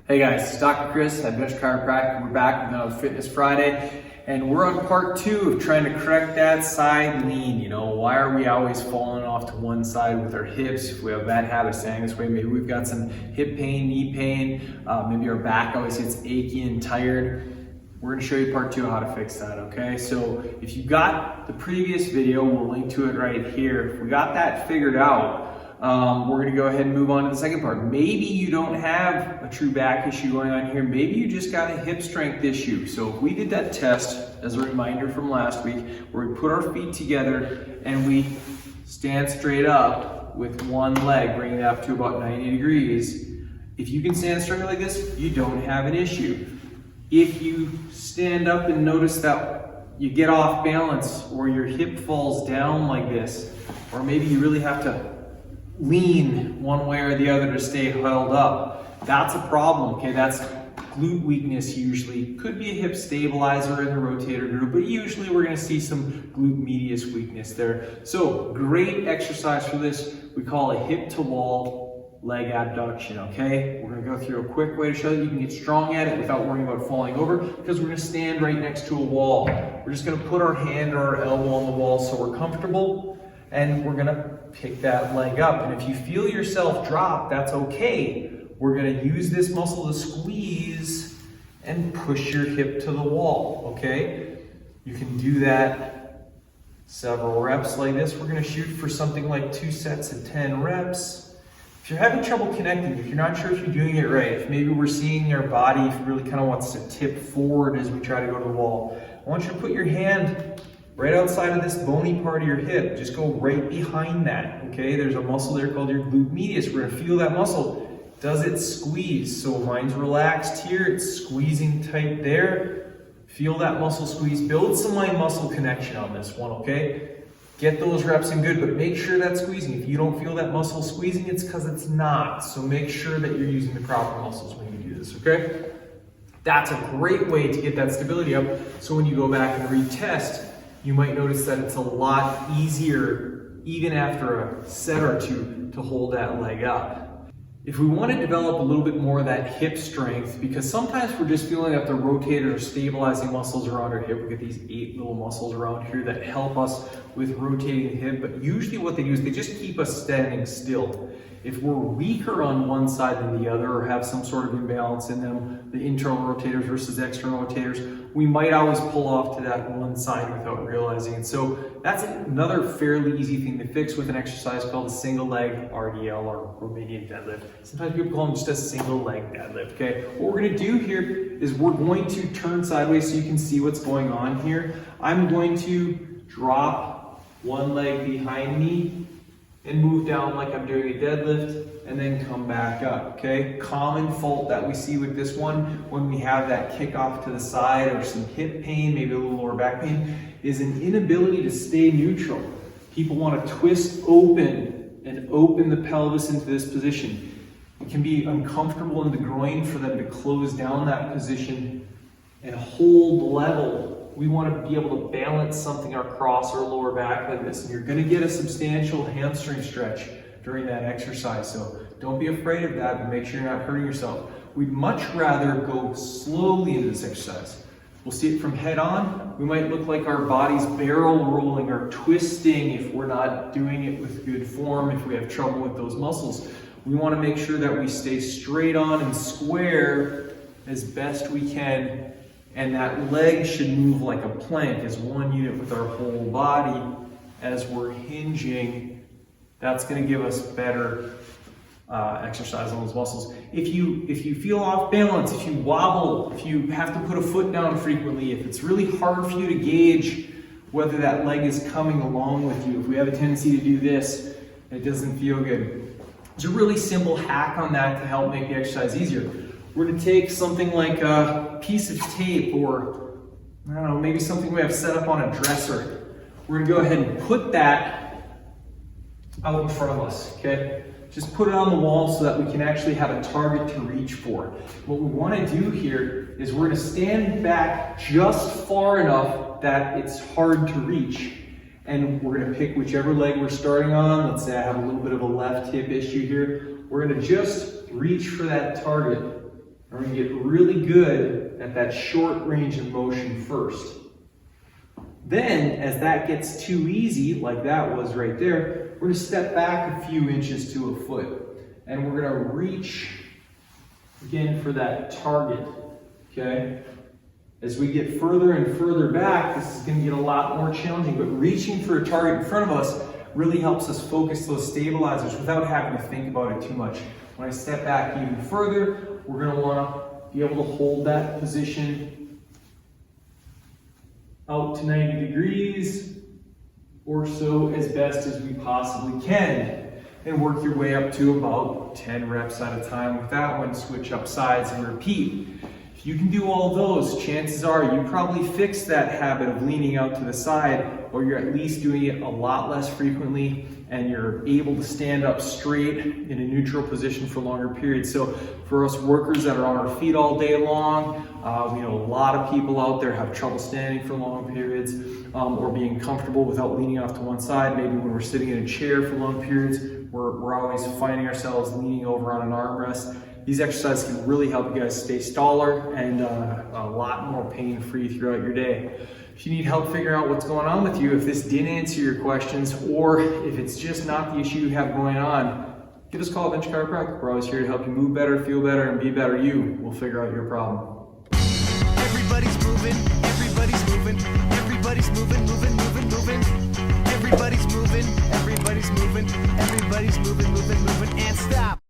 Hey guys, it's Dr. Chris at Chiropractic. We're back with another Fitness Friday, and we're on part 2 of trying to correct that side lean. You know, why are we always falling off to one side with our hips? If we have a bad habit of staying this way, maybe we've got some hip pain, knee pain, maybe our back always gets achy and tired. We're going to show you part 2 of how to fix that, okay? So if you got the previous video, we'll link to it right here. If we got that figured out, we're going to go ahead and move on to the second part. Maybe you don't have a true back issue going on here. Maybe you just got a hip strength issue. So if we did that test, as a reminder from last week, where we put our feet together and we stand straight up with one leg, bringing it up to about 90 degrees. If you can stand straight like this, you don't have an issue. If you stand up and notice that you get off balance or your hip falls down like this, or maybe you really have to lean one way or the other to stay held up, that's a problem, okay? That's glute weakness usually. Could be a hip stabilizer in the rotator group, but usually we're gonna see some glute medius weakness there. So great exercise for this, we call a hip to wall leg abduction, okay? We're gonna go through a quick way to show that you can get strong at it without worrying about falling over, because we're gonna stand right next to a wall. We're just gonna put our hand or our elbow on the wall so we're comfortable, and we're gonna pick that leg up. And if you feel yourself drop, that's okay. We're gonna use this muscle to squeeze and push your hip to the wall, okay? You can do that several reps like this. We're gonna shoot for something like 2 sets of 10 reps. If you're having trouble connecting, if you're not sure if you're doing it right, if maybe we're seeing your body really kind of wants to tip forward as we try to go to the wall, I want you to put your hand right outside of this bony part of your hip. Just go right behind that, okay? There's a muscle there called your glute medius. We're gonna feel that muscle. Does it squeeze? So mine's relaxed here, it's squeezing tight there. Feel that muscle squeeze. Build some mind muscle connection on this one, okay? Get those reps in good, but make sure that's squeezing. If you don't feel that muscle squeezing, it's because it's not. So make sure that you're using the proper muscles when you do this, okay? That's a great way to get that stability up. So when you go back and retest, you might notice that it's a lot easier, even after a set or two, to hold that leg up. If we want to develop a little bit more of that hip strength, because sometimes we're just feeling that the rotator or stabilizing muscles around our hip, we get these 8 little muscles around here that help us with rotating the hip, but usually what they do is they just keep us standing still. If we're weaker on one side than the other or have some sort of imbalance in them, the internal rotators versus external rotators, we might always pull off to that one side without realizing it. So that's another fairly easy thing to fix with an exercise called a single leg RDL or Romanian deadlift. Sometimes people call them just a single leg deadlift, okay? What we're gonna do here is we're going to turn sideways so you can see what's going on here. I'm going to drop one leg behind me and move down like I'm doing a deadlift, and then come back up, okay? Common fault that we see with this one when we have that kick off to the side or some hip pain, maybe a little lower back pain, is an inability to stay neutral. People want to twist open and open the pelvis into this position. It can be uncomfortable in the groin for them to close down that position and hold level. We want to be able to balance something across our lower back like this. And you're going to get a substantial hamstring stretch during that exercise. So don't be afraid of that, but make sure you're not hurting yourself. We'd much rather go slowly into this exercise. We'll see it from head on. We might look like our body's barrel rolling or twisting if we're not doing it with good form, if we have trouble with those muscles. We want to make sure that we stay straight on and square as best we can. And that leg should move like a plank as one unit with our whole body as we're hinging. That's going to give us better exercise on those muscles. If you feel off balance, if you wobble, if you have to put a foot down frequently, if it's really hard for you to gauge whether that leg is coming along with you, if we have a tendency to do this, it doesn't feel good. There's a really simple hack on that to help make the exercise easier. We're going to take something like a piece of tape or, I don't know, maybe something we have set up on a dresser. We're going to go ahead and put that out in front of us, okay? Just put it on the wall so that we can actually have a target to reach for. What we want to do here is we're going to stand back just far enough that it's hard to reach. And we're going to pick whichever leg we're starting on. Let's say I have a little bit of a left hip issue here. We're going to just reach for that target We're going to get really good at that short range of motion first. Then, as that gets too easy, like that was right there, we're going to step back a few inches to a foot. And we're going to reach, again, for that target, okay? As we get further and further back, this is going to get a lot more challenging, but reaching for a target in front of us really helps us focus those stabilizers without having to think about it too much. When I step back even further, we're going to want to be able to hold that position out to 90 degrees or so as best as we possibly can, and work your way up to about 10 reps at a time with that one. Switch up sides and repeat. If you can do all those, chances are you probably fixed that habit of leaning out to the side, or you're at least doing it a lot less frequently, and you're able to stand up straight in a neutral position for longer periods. So for us workers that are on our feet all day long, we know a lot of people out there have trouble standing for long periods, or being comfortable without leaning off to one side. Maybe when we're sitting in a chair for long periods, we're always finding ourselves leaning over on an armrest. These exercises can really help you guys stay staller and a lot more pain-free throughout your day. If you need help figuring out what's going on with you, if this didn't answer your questions, or if it's just not the issue you have going on, give us a call at MC Chiropractic. We're always here to help you move better, feel better, and be better you. We'll figure out your problem. Everybody's moving, everybody's moving, everybody's moving, moving, moving, moving. Everybody's moving, everybody's moving, everybody's moving, moving, moving, and stop.